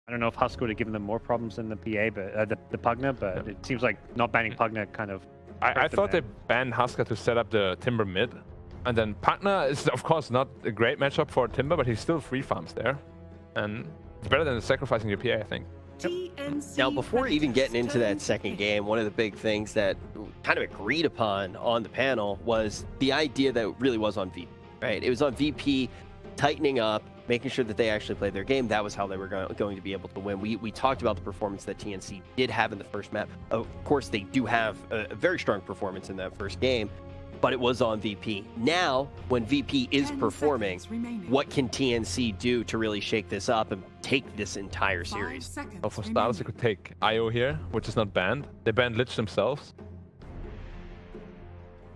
I don't know if Husk would have given them more problems than the PA, but the Pugna, but it seems like not banning Pugna kind of. I thought they banned Husker to set up the Timber mid. And then Pugna is, of course, not a great matchup for Timber, but he still free farms there. And it's better than sacrificing your PA, I think. TNC. Now, before even getting into that second game, one of the big things that kind of agreed upon on the panel was the idea that it really was on VP, right? It was on VP tightening up, making sure that they actually played their game. That was how they were going to be able to win. We talked about the performance that TNC did have in the first map. Of course, they do have a very strong performance in that first game, but it was on VP. Now, when VP is performing, what can TNC do to really shake this up and take this entire series? Well, for starters, they could take IO here, which is not banned. They banned Lich themselves.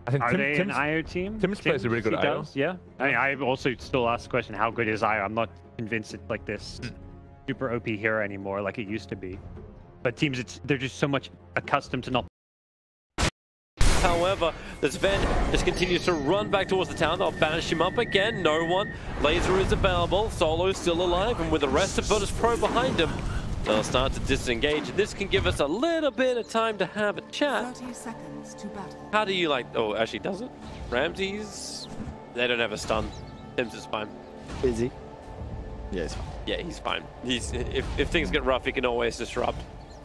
I think Are they an IO team? Tim's plays a really good IO. Yeah. I mean, I also still ask the question, how good is IO? I'm not convinced it's like this super OP hero anymore like it used to be. But teams, they're just so much accustomed to not. However, the Sven just continues to run back towards the town. They'll banish him up again. No one. Laser is available. Solo's still alive. And with the rest of Virtus Pro behind him, they'll start to disengage. This can give us a little bit of time to have a chat. 30 seconds to battle. How do you like... Oh, actually, does it? Ramses? They don't have a stun. Tim's is fine. Is he? Yeah, he's fine. Yeah, he's fine. If things get rough, he can always disrupt.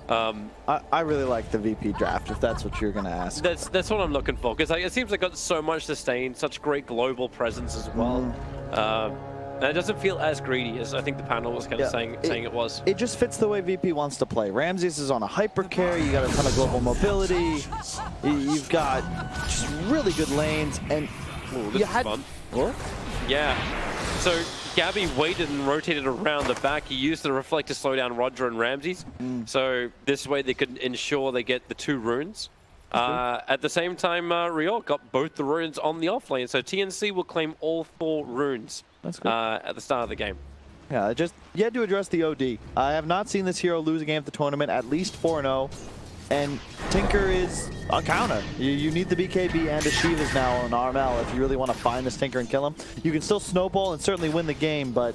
I really like the VP draft, if that's what you're going to ask. That's what I'm looking for, because it seems like got so much sustain, such great global presence as well. And it doesn't feel as greedy as I think the panel was kind of saying it was. It just fits the way VP wants to play. Ramses is on a hyper carry, you got a ton of global mobility, you've got just really good lanes, and this is fun. What? Yeah. So Gabby waited and rotated around the back. He used the reflect to slow down Roger and Ramses. So this way they could ensure they get the 2 runes. At the same time, Riot got both the runes on the offlane. So TNC will claim all 4 runes at the start of the game. Yeah, you had to address the OD. I have not seen this hero lose a game at the tournament, at least 4-0. And Tinker is a counter. You need the BKB and a Shiva's now on RML if you really want to find this Tinker and kill him. You can still snowball and certainly win the game, but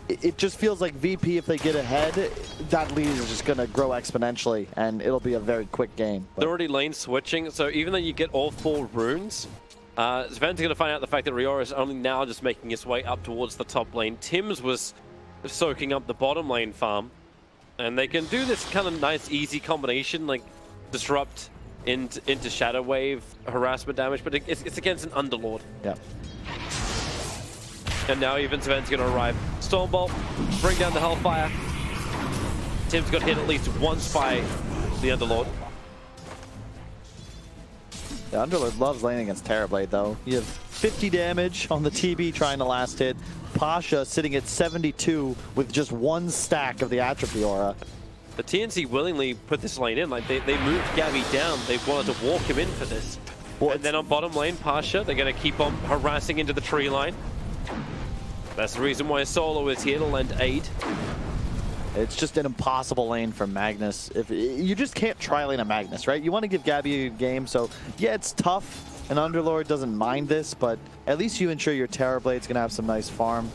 it just feels like VP, if they get ahead, that lead is just going to grow exponentially, and it'll be a very quick game. They're already lane switching, so even though you get all 4 runes, Sven's going to find out the fact that Rior is only now just making his way up towards the top lane. Tim's was soaking up the bottom lane farm. And they can do this kind of nice, easy combination, like disrupt into Shadow Wave, harassment damage, but it's against an Underlord. Yeah. And now even Sven's going to arrive. Stormbolt, bring down the Hellfire. Tim's got hit at least once by the Underlord. The Underlord loves laning against Terrorblade, though. You have 50 damage on the TB trying to last hit. Pasha sitting at 72 with just 1 stack of the Atrophy Aura. The TNC willingly put this lane in. Like they moved Gabby down. They wanted to walk him in for this. Well, and then on bottom lane, Pasha, they're going to keep on harassing into the tree line. That's the reason why Solo is here to lend aid. It's just an impossible lane for Magnus. If you just can't tri-lane a Magnus, right? You want to give Gabby a game, so yeah, it's tough. An Underlord doesn't mind this, but at least you ensure your Terrorblade's going to have some nice farm.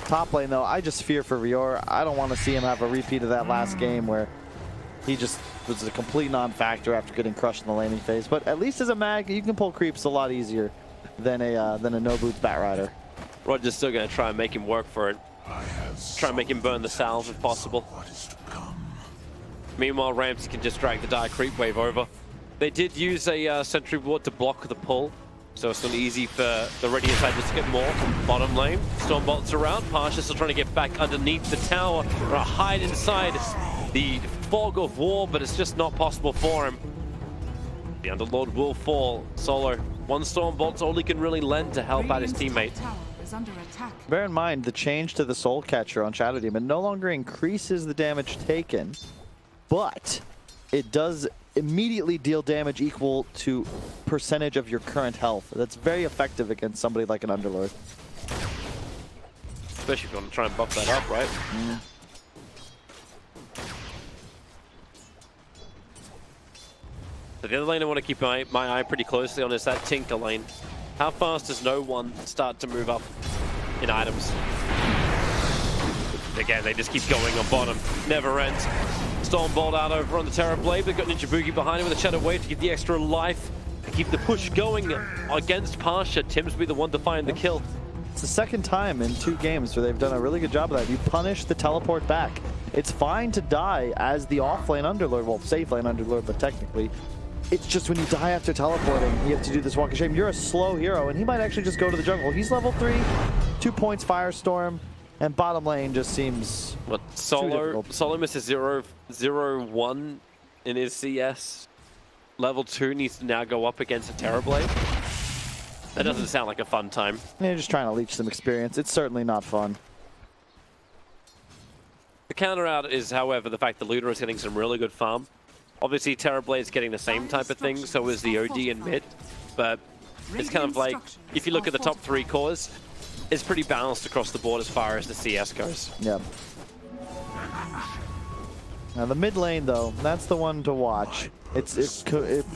Top lane, though, I just fear for Rior. I don't want to see him have a repeat of that last game where he just was a complete non-factor after getting crushed in the laning phase. But at least as a mag, you can pull creeps a lot easier than a no-boots Batrider. Roger's still going to try and make him work for it. Try and make him burn the salve if possible. Meanwhile, Ramsey can just drag the Dire Creep Wave over. They did use a Sentry Ward to block the pull, so it's not easy for the Radiant side just to get more. Bottom lane, Stormbolt's around. Pasha still trying to get back underneath the tower, or hide inside the fog of war, but it's just not possible for him. The Underlord will fall. Solo, 1 Stormbolt's all he can really lend to help out his teammate. Bear in mind, the change to the Soul Catcher on Shadow Demon no longer increases the damage taken, but it does immediately deal damage equal to percentage of your current health. That's very effective against somebody like an Underlord. Especially if you want to try and buff that up, right? So the other lane I want to keep my eye pretty closely on is that Tinker lane. How fast does no one start to move up in items? Again, they just keep going on bottom. Never ends. Stormbolt out over on the Terrorblade. They've got Ninja Boogie behind him with a Shadow Wave to give the extra life. To keep the push going against Pasha. Tim's be the one to find the kill. It's the second time in 2 games where they've done a really good job of that. You punish the teleport back. It's fine to die as the offlane underlord, well, safe lane underlord, but technically. It's just when you die after teleporting, you have to do this walk of shame. You're a slow hero, and he might actually just go to the jungle. He's level 3, 2 points Firestorm, and bottom lane just seems Solo misses 0-1 in his CS. Level 2 needs to now go up against a Terrorblade. That doesn't sound like a fun time. They're just trying to leech some experience. It's certainly not fun. The counter out is, however, the fact that Luna is getting some really good farm. Obviously, Terrorblade's getting the same type of thing, so is the OD and mid. But it's kind of like, if you look at the top 3 cores, it's pretty balanced across the board as far as the CS goes. Yeah. Now the mid lane, though, that's the one to watch. It's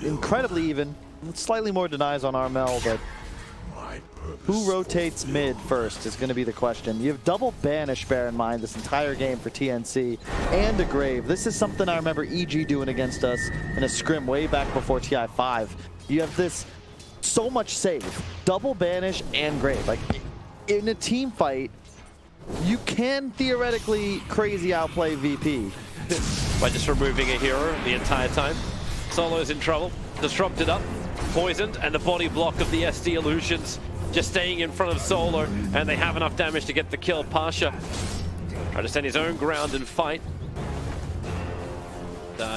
incredibly even. Slightly more denies on Armel, but who rotates mid first is going to be the question. You have double banish, bear in mind, this entire game for TNC, and a Grave. This is something I remember EG doing against us in a scrim way back before TI5. You have this so much save, double banish and Grave. Like, in a team fight, you can theoretically crazy outplay VP. By just removing a hero the entire time. Solo's in trouble, disrupted up, poisoned, and the body block of the SD Illusions just staying in front of Solo, and they have enough damage to get the kill. Pasha trying to stand his own ground and fight.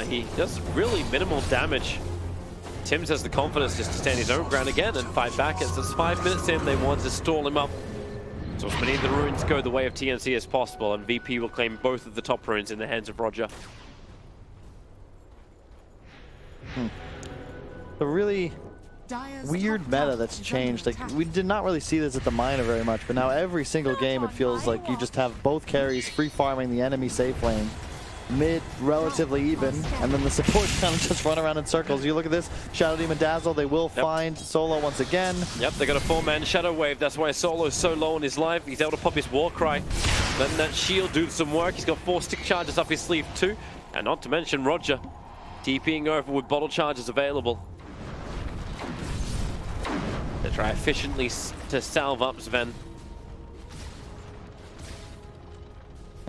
He does really minimal damage. Tims has the confidence just to stand his own ground again and fight back. As there's 5 minutes in, they want to stall him up. So as many of the runes go the way of TNC as possible, and VP will claim both of the top runes in the hands of Roger. The really weird meta that's changed. Like, we did not really see this at the minor very much, but now every single game it feels like you just have both carries free farming the enemy safe lane. Mid relatively even, and then the supports kind of just run around in circles. You look at this, Shadow Demon Dazzle, they will find Solo once again. Yep, they got a 4-man Shadow Wave. That's why Solo's so low on his life. He's able to pop his War Cry. Letting that shield do some work. He's got 4 stick charges up his sleeve too. And not to mention Roger TPing over with bottle charges available. They try efficiently to salve up Sven.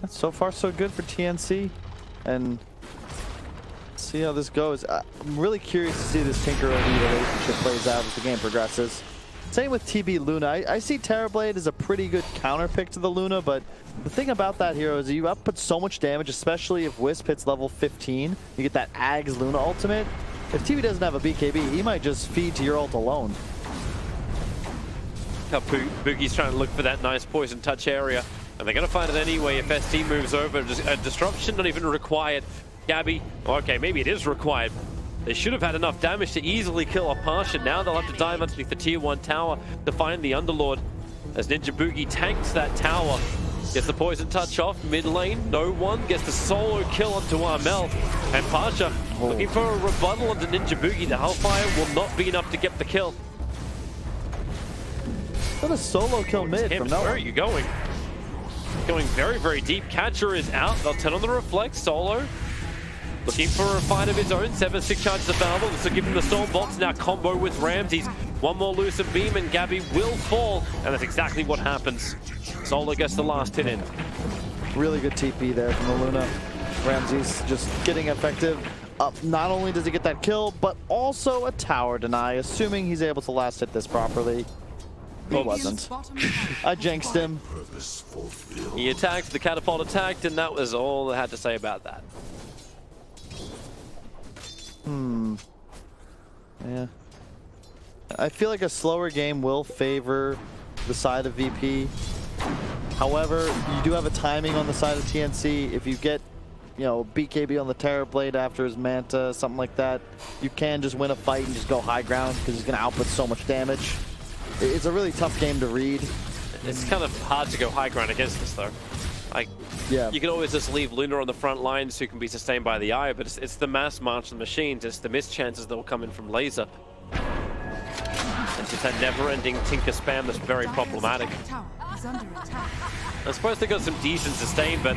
So far so good for TNC, and see how this goes. I'm really curious to see this Tinker OD relationship plays out as the game progresses. Same with TB Luna. I see Terrorblade as a pretty good counter pick to the Luna, but the thing about that hero is you output so much damage, especially if Wisp hits level 15. You get that Ags Luna ultimate. If TB doesn't have a BKB, he might just feed to your ult alone. Boogie's trying to look for that nice poison touch area, and they're going to find it anyway if ST moves over. A disruption not even required. Gabby, okay, maybe it is required. They should have had enough damage to easily kill a Pasha. Now they'll have to dive underneath the tier 1 tower to find the Underlord. As Ninja Boogie tanks that tower, gets the poison touch off mid lane. No one gets the solo kill onto Armel, and Pasha looking for a rebuttal onto Ninja Boogie. The Hellfire will not be enough to get the kill. What a solo kill mid from Noah. Where are you going? Going very, very deep. Catcher is out. They'll turn on the Reflect. Solo looking for a fight of his own. 7 stick charges available. This will give him the Stormbolts. Now combo with Ramses. One more Lucid Beam and Gabby will fall. And that's exactly what happens. Solo gets the last hit in. Really good TP there from the Luna. Ramses just getting effective. Not only does he get that kill, but also a tower deny, assuming he's able to last hit this properly. He wasn't. I jinxed him. He attacked, the catapult attacked, and that was all I had to say about that. Yeah. I feel like a slower game will favor the side of VP. However, you do have a timing on the side of TNC. If you get, you know, BKB on the Terrorblade after his Manta, something like that, you can just win a fight and just go high ground because he's going to output so much damage. It's a really tough game to read. It's kind of hard to go high ground against this, though. Like, yeah, you can always just leave Luna on the front lines who can be sustained by the eye, but it's the mass march of the machines. It's the missed chances that will come in from laser. It's just that never-ending Tinker spam that's very problematic. I suppose they got some decent sustain, but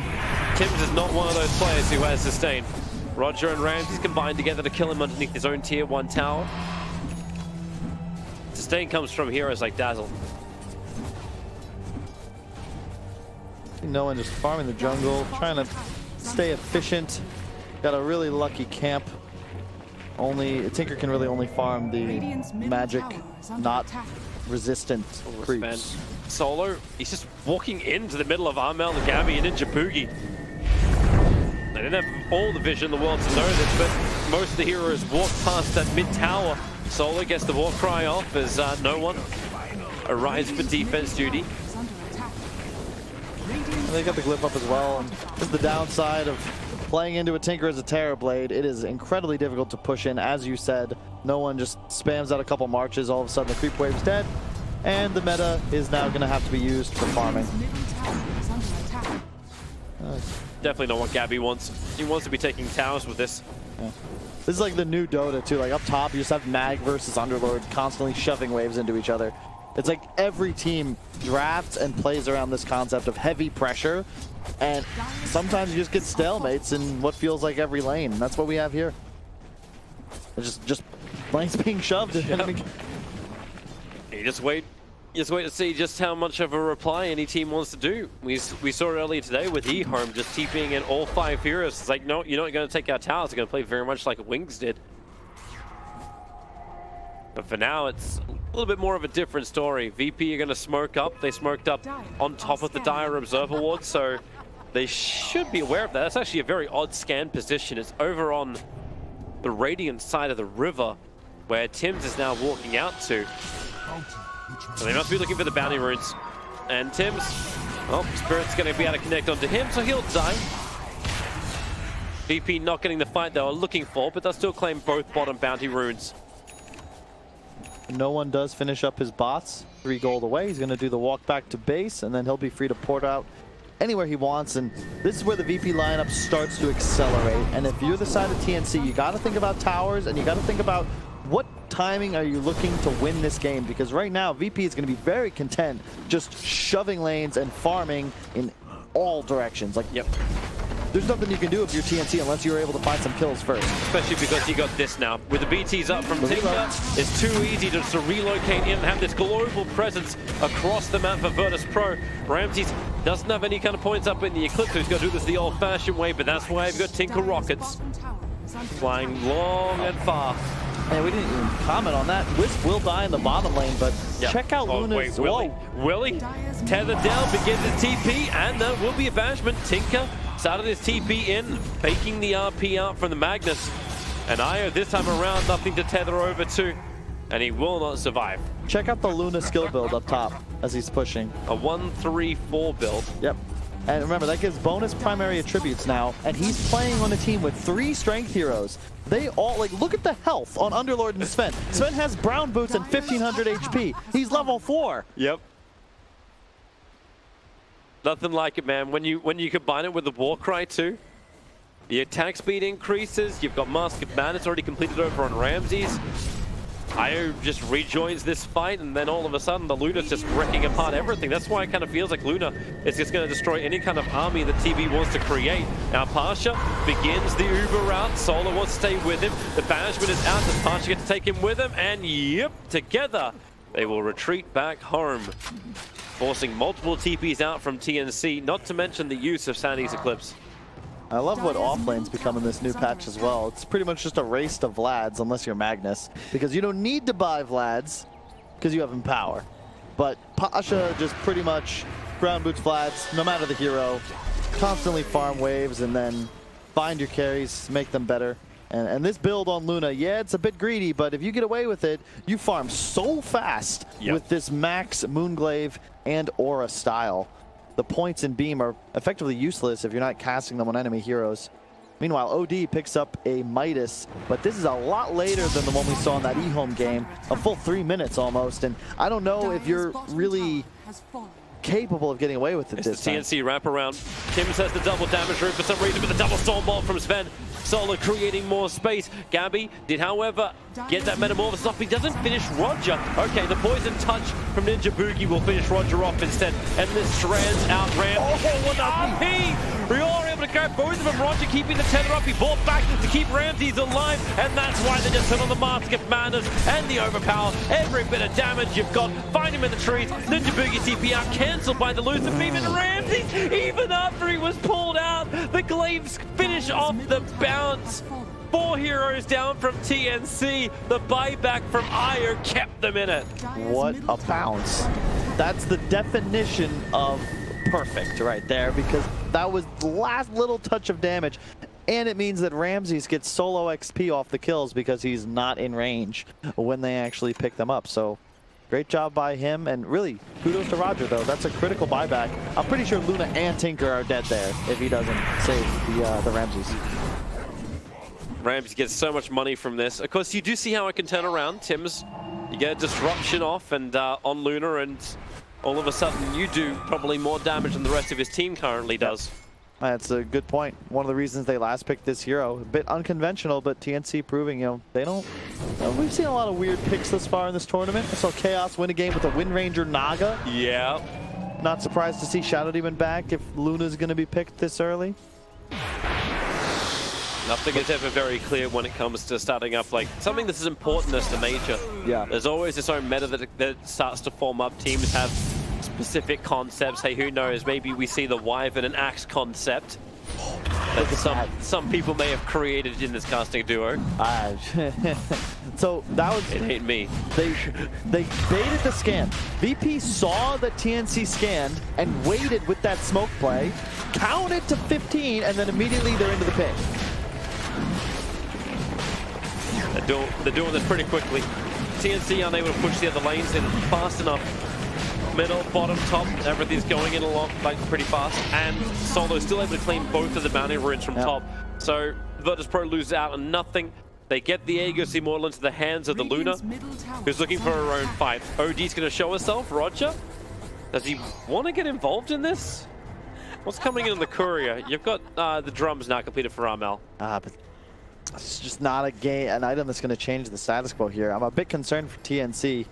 Tims is not one of those players who has sustain. Roger and Ramses combined together to kill him underneath his own tier 1 tower. Sustain comes from heroes like Dazzle. No one just farming the jungle, trying to stay efficient. Got a really lucky camp. Only Tinker can really only farm the magic, not resistant creeps. Solo, he's just walking into the middle of Armel, the Gabby, and Ninja Boogie. They didn't have all the vision in the world to know this, but most of the heroes walked past that mid tower. Solo gets the war cry off as no one arrives for defense duty. And they got the glyph up as well. And this is the downside of playing into a Tinker as a Terror Blade. It is incredibly difficult to push in. As you said, no one just spams out a couple marches. All of a sudden the creep wave's dead. And the meta is now going to have to be used for farming. Definitely not what Gabby wants. He wants to be taking towers with this. Yeah. This is like the new Dota too. Like up top, you just have Mag versus Underlord constantly shoving waves into each other. It's like every team drafts and plays around this concept of heavy pressure, and sometimes you just get stalemates in what feels like every lane. And that's what we have here. It's just lanes being shoved. Yep. You just wait to see just how much of a reply any team wants to do. We saw it earlier today with eHome just TPing in all 5 heroes. It's like, no, you're not going to take our towers. They're going to play very much like Wings did. But for now, it's a little bit more of a different story. VP are going to smoke up. They smoked up on top of the Dire Observer ward, so they should be aware of that. That's actually a very odd scan position. It's over on the Radiant side of the river, where Tims is now walking out to. So they must be looking for the bounty runes. And Tims, well, Spirit's going to be able to connect onto him, so he'll die. VP not getting the fight they were looking for, but they'll still claim both bottom bounty runes. No one does finish up his bots. 3 gold away. He's going to do the walk back to base, and then he'll be free to port out anywhere he wants. And this is where the VP lineup starts to accelerate. And if you're the side of TNC, you got to think about towers, and you got to think about what timing are you looking to win this game? Because right now, VP is going to be very content just shoving lanes and farming in all directions. Like, yep. There's nothing you can do if you're TNC unless you're able to find some kills first. Especially because you got this now. With the BTs up from Tinker, it's too easy just to relocate in and have this global presence across the map for Virtus Pro. Ramses doesn't have any kind of points up in the Eclipse, so he's got to do this the old-fashioned way, but that's why we've got Tinker rockets flying long and far. And we didn't even comment on that. Wisp will die in the bottom lane, but check out Luna's... Wait, Willie? Tethered down, begins his TP, and there will be a banishment. Tinker started his TP in, faking the RP out from the Magnus. And Io, this time around, nothing to tether over to, and he will not survive. Check out the Luna skill build up top as he's pushing. A 1-3-4 build. Yep. And remember, that gives bonus primary attributes now, and he's playing on a team with 3 strength heroes. They all, like, look at the health on Underlord and Sven. Sven has brown boots and 1500 HP. He's level 4. Yep. Nothing like it, man. When you combine it with the Warcry too, the attack speed increases. You've got Mask of Madness already completed over on Ramses. Io just rejoins this fight, and then all of a sudden the Luna's just wrecking apart everything. That's why it kind of feels like Luna is just going to destroy any kind of army that TB wants to create. Now Pasha begins the Uber route. Solo wants to stay with him. The banishment is out. Does Pasha get to take him with him? And yep, together they will retreat back home, forcing multiple TPs out from TNC, not to mention the use of Sandy's Eclipse. I love what offlane's become in this new patch as well. It's pretty much just a race to Vlads, unless you're Magnus, because you don't need to buy Vlads because you have Empower. But Pasha just pretty much ground boots Vlads, no matter the hero, constantly farm waves and then find your carries, make them better. And this build on Luna, yeah, it's a bit greedy, but if you get away with it, you farm so fast with this max Moonglaive and Aura style. The points in Beam are effectively useless if you're not casting them on enemy heroes. Meanwhile, OD picks up a Midas, but this is a lot later than the one we saw in that eHome game, a full 3 minutes almost. And I don't know if you're really capable of getting away with it it's this the time. TNC wraparound. Tims has the double damage room for some reason, but the double storm bolt from Sven. Solo creating more space. Gabby did, however, get that metamorphosis off. He doesn't finish Roger. Okay, the poison touch from Ninja Boogie will finish Roger off instead. And this strands out Ram. Oh, what RP! We are able to grab both of them. Roger keeping the tether up. He bought back to keep Ramses alive. And that's why they just hit on the Mask of Madness and the Overpower. Every bit of damage you've got. Find him in the trees. Ninja Boogie TP out. Cancelled by the Lucifer Beam. And Ramses, even after he was pulled out, the Glaives finish off the bounce. 4 heroes down from TNC. The buyback from Io kept them in it. What a bounce. That's the definition of perfect right there, because that was the last little touch of damage. And it means that Ramses gets solo XP off the kills because he's not in range when they actually pick them up. So great job by him, and really kudos to Roger though. That's a critical buyback. I'm pretty sure Luna and Tinker are dead there if he doesn't save the Ramses. Rams gets so much money from this. Of course, you do see how it can turn around. Tims, you get a disruption off and on Luna, and all of a sudden you do probably more damage than the rest of his team currently does. That's a good point. One of the reasons they last picked this hero. A bit unconventional, but TNC proving, you know, they don't... we've seen a lot of weird picks this far in this tournament. I saw Chaos win a game with a Wind Ranger Naga. Yeah. Not surprised to see Shadow Demon back if Luna's going to be picked this early. Nothing is ever very clear when it comes to starting up like something that's as important as the major. Yeah. There's always this own meta that starts to form up. Teams have specific concepts. Hey, who knows? Maybe we see the Wyvern and Axe concept that some people may have created in this casting duo. So that was... It ain't me. They baited the scan. VP saw that TNC scanned and waited with that smoke play, counted to 15, and then immediately they're into the pit. They're doing this pretty quickly. TNC unable to push the other lanes in fast enough. Middle, bottom, top, everything's going in along like pretty fast. And Solo still able to claim both of the bounty runes from top. So Virtus Pro loses out on nothing. They get the Aegis Immortal into the hands of the Luna, who's looking for her own fight. OD's going to show herself. Roger, does he want to get involved in this? What's coming in the courier? You've got the drums now completed for Armel. But it's just not an item that's going to change the status quo here. I'm a bit concerned for TNC.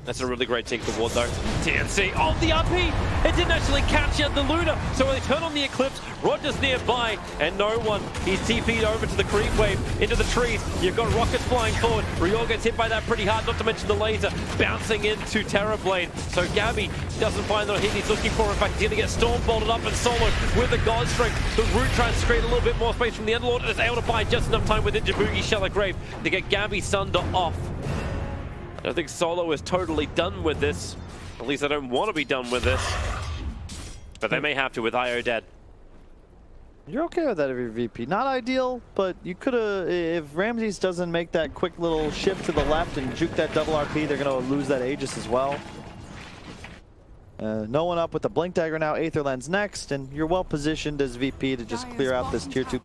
That's a really great Tinker Ward though. TNC, oh the RP! It didn't actually catch the Luna, so they turn on the Eclipse. Roger's nearby, and no one. He's TP'd over to the creep wave, into the trees. You've got rockets flying forward. Ryor gets hit by that pretty hard, not to mention the laser bouncing into Terrorblade. So Gabby doesn't find the hit he's looking for. In fact, he's gonna get storm bolted up and Solo with the God Strength. The Root tries to create a little bit more space from the Underlord, and is able to buy just enough time with Ninjabugi Shallow Grave to get Gabby Sunder off. I think Solo is totally done with this. At least I don't want to be done with this. But they may have to with Io dead. You're okay with that if you're VP. Not ideal, but you could have... If Ramses doesn't make that quick little shift to the left and juke that double RP, they're going to lose that Aegis as well. No one up with the Blink Dagger now. Aether Lens next, and you're well positioned as VP to just clear out this tier 2.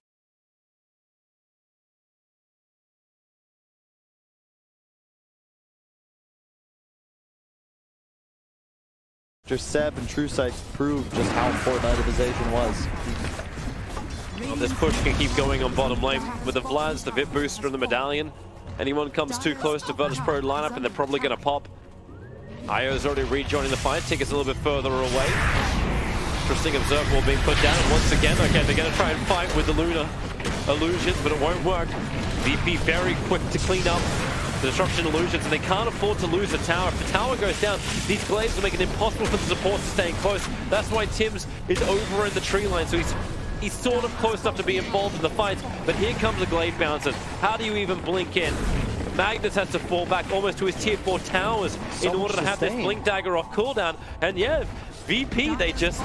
Seb and TrueSight proved just how important itemization was. Well, this push can keep going on bottom lane with the Vlads, the VIP booster, and the Medallion. Anyone comes too close to Virtus Pro lineup and they're probably going to pop. Io's already rejoining the fight. Ticket's a little bit further away. Interesting observable being put down once again. Okay, they're going to try and fight with the Luna illusions, but it won't work. VP very quick to clean up the disruption illusions, and they can't afford to lose the tower. If the tower goes down, these glaives will make it impossible for the support to stay close. That's why Tims is over in the tree line, so he's sort of close enough to be involved in the fight, but here comes the glaive bouncers. How do you even blink in? Magnus has to fall back almost to his tier 4 towers in order to have this Blink Dagger off cooldown. And yeah, VP, they just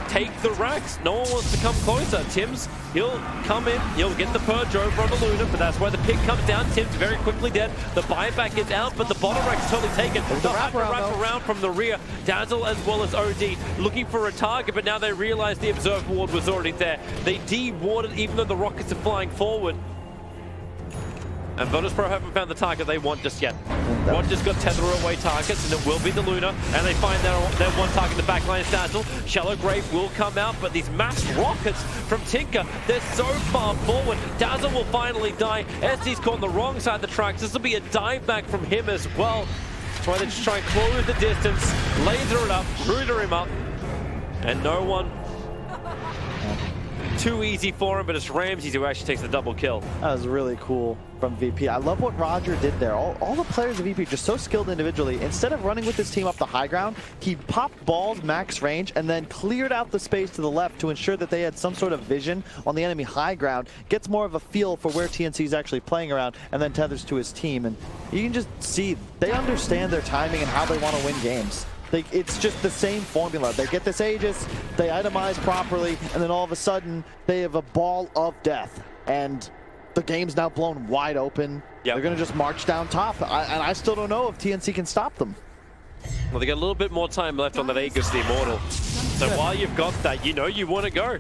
take the racks. No one wants to come closer. Tims, he'll come in, he'll get the purge over on the Luna, but that's why the pick comes down. Tims very quickly dead. The buyback is out, but the bottom rack is totally taken. They'll have to wrap around from the rear. Dazzle as well as OD looking for a target, but now they realize the Observe Ward was already there. They de-warded even though the rockets are flying forward. And Virtus Pro haven't found the target they want just yet. One just got tether away targets, and it will be the Luna. And they find their one target in the backline is Dazzle. Shallow Grave will come out, but these mass rockets from Tinker, they're so far forward. Dazzle will finally die. SD's caught on the wrong side of the tracks. This will be a dive back from him as well. That's why they just try and close the distance, laser it up, rooter him up, and no one. Too easy for him, but it's Ramses who actually takes the double kill. That was really cool from VP. I love what Roger did there. All the players of VP just so skilled individually. Instead of running with his team up the high ground, he popped balls max range and then cleared out the space to the left to ensure that they had some sort of vision on the enemy high ground, gets more of a feel for where TNC is actually playing around, and then tethers to his team. And you can just see they understand their timing and how they want to win games. It's just the same formula. They get this Aegis, they itemize properly, and then all of a sudden, they have a ball of death. And the game's now blown wide open. Yep. They're going to just march down top. And I still don't know if TNC can stop them. Well, they got a little bit more time left on that Aegis the Immortal. So while you've got that, you know you want to go.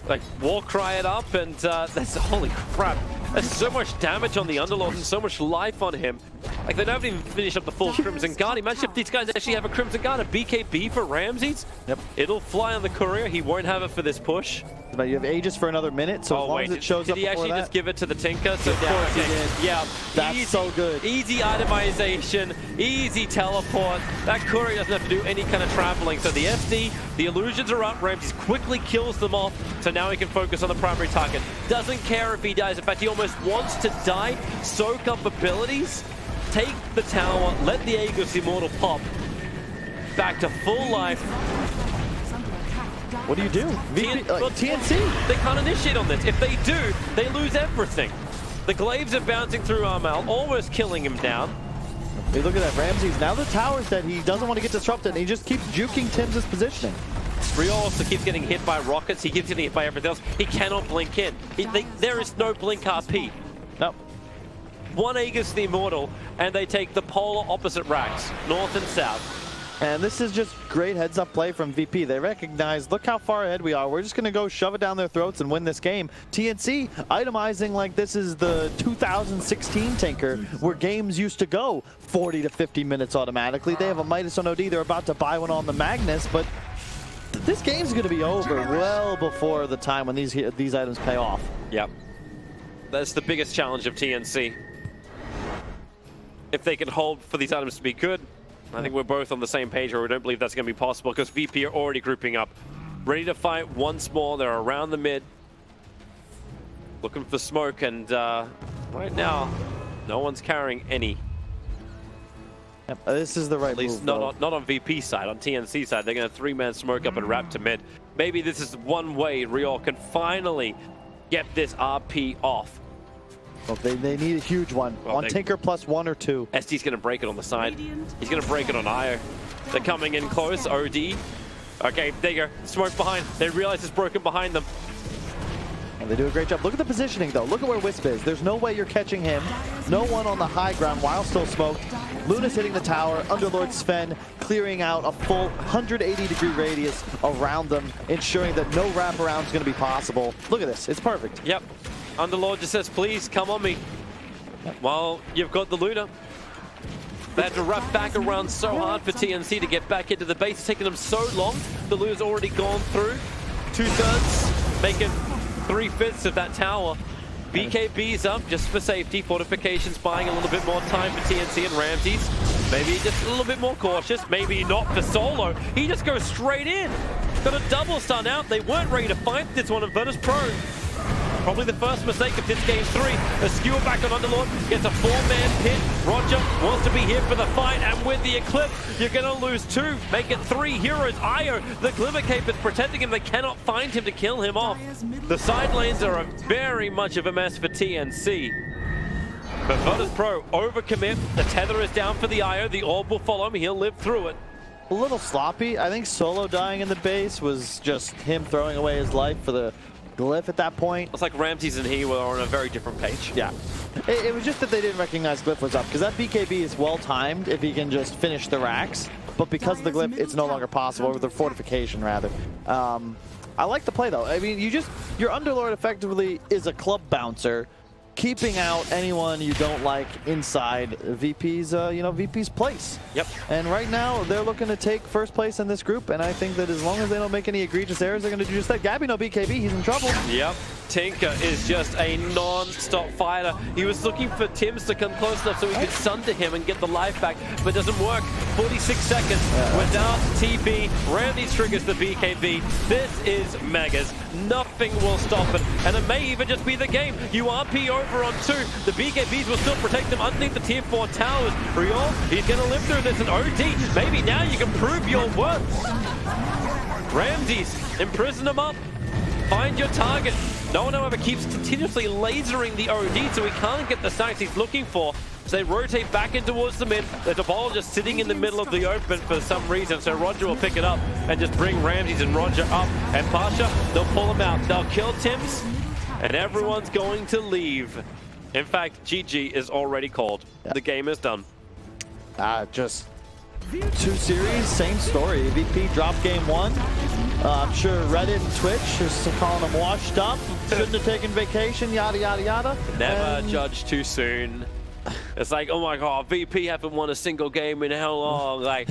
Like, war cry it up, and that's, holy crap. There's so much damage on the Underlord and so much life on him. Like, they don't even finish up the full Crimson Guard. Imagine if these guys actually have a Crimson Guard, a BKB for Ramses. Yep. It'll fly on the Courier. He won't have it for this push. But you have Aegis for another minute, so as long as it shows up did he actually just give it to the Tinker? So of course he did. Yeah. That's easy, so good. Easy itemization, easy teleport. That Courier doesn't have to do any kind of traveling. So the SD, the illusions are up. Ramses quickly kills them off. So now he can focus on the primary target. Doesn't care if he dies. In fact, he almost wants to die, soak up abilities, take the tower, let the Aegis Immortal pop. Back to full life. What do you do? TNC? They can't initiate on this. If they do, they lose everything. The Glaives are bouncing through Armal, almost killing him down. Hey, look at that, Ramses. Now the tower's dead. He doesn't want to get disrupted, and he just keeps juking Tim's positioning. Rio also keeps getting hit by rockets. He keeps getting hit by everything else. He cannot blink in. There is no blink RP. No. One Aegis the Immortal, and they take the polar opposite racks, north and south. And this is just great heads-up play from VP. They recognize, look how far ahead we are. We're just going to go shove it down their throats and win this game. TNC itemizing like this is the 2016 Tinker, where games used to go 40 to 50 minutes automatically. They have a Midas on OD. They're about to buy one on the Magnus, but this game's going to be over well before the time when these items pay off. Yep. That's the biggest challenge of TNC. If they can hold for these items to be good, I think we're both on the same page, or we don't believe that's going to be possible, because VP are already grouping up. Ready to fight once more. They're around the mid. Looking for smoke, and right now, no one's carrying any. Yep, this is the right move. At least not on VP side. On TNC side, they're going to three-man smoke up and wrap to mid. Maybe this is one way Real can finally get this RP off. Well, they need a huge one. Well, on Tinker plus 1 or 2. SD's going to break it on the side. He's going to break it on IO. They're coming in close. OD. Okay, there you go. Smoke behind. They realize it's broken behind them. And they do a great job. Look at the positioning, though. Look at where Wisp is. There's no way you're catching him. No one on the high ground while still smoked. Luna's hitting the tower. Underlord Sven clearing out a full 180-degree radius around them, ensuring that no wraparound is going to be possible. Look at this. It's perfect. Yep. Underlord just says, please, come on me. Well, you've got the Luna. They had to wrap back around so hard for TNC to get back into the base. It's taken them so long. The Luna's already gone through. 2/3, making 3/5 of that tower. BKB's up just for safety. Fortifications buying a little bit more time for TNC and Ramses. Maybe just a little bit more cautious. Maybe not for Solo. He just goes straight in. Got a double stun out. They weren't ready to fight this one in Virtus Pro. Probably the first mistake of this game 3. A skewer back on Underlord, gets a 4-man pit. Roger wants to be here for the fight, and with the Eclipse, you're going to lose 2. Make it 3 heroes. Io, the Glimmer Cape is protecting him. They cannot find him to kill him off. The side lanes are very much of a mess for TNC. But Virtus Pro overcommit. The tether is down for the Io. The orb will follow him. He'll live through it. A little sloppy. I think Solo dying in the base was just him throwing away his life for the Glyph at that point. It's like Ramses and he were on a very different page. Yeah. It was just that they didn't recognize Glyph was up, because that BKB is well-timed if he can just finish the racks. But because of the Glyph, it's no longer possible, or the fortification, rather. I like the play, though. I mean, your Underlord effectively is a club bouncer keeping out anyone you don't like inside VP's, VP's place. Yep. And right now, they're looking to take first place in this group, and I think that as long as they don't make any egregious errors, they're going to do just that. Gabby, no BKB, he's in trouble. Yep. Tinker is just a non-stop fighter. He was looking for Tims to come close enough so he could sunder him and get the life back, but it doesn't work. 46 seconds without TP. Randy triggers the BKB. This is Megas. Nothing will stop it, and it may even just be the game. URP over on 2. The BKBs will still protect them underneath the tier 4 towers. Riol, he's going to live through this, and OD, maybe now you can prove your worth. Ramses, imprison him up. Find your target. No one, however, keeps continuously lasering the OD, so he can't get the stacks he's looking for. So they rotate back in towards the mid. There's a ball just sitting in the middle of the open for some reason, so Roger will pick it up and just bring Ramses and Roger up. And Pasha, they'll pull him out. They'll kill Tims, and everyone's going to leave. In fact, GG is already called. The game is done. Just 2 series, same story. VP dropped game 1. I'm sure Reddit and Twitch is calling him washed up. Shouldn't have taken vacation, yada, yada, yada. Never judge too soon. It's like, oh my god, VP haven't won a single game in how long? Like,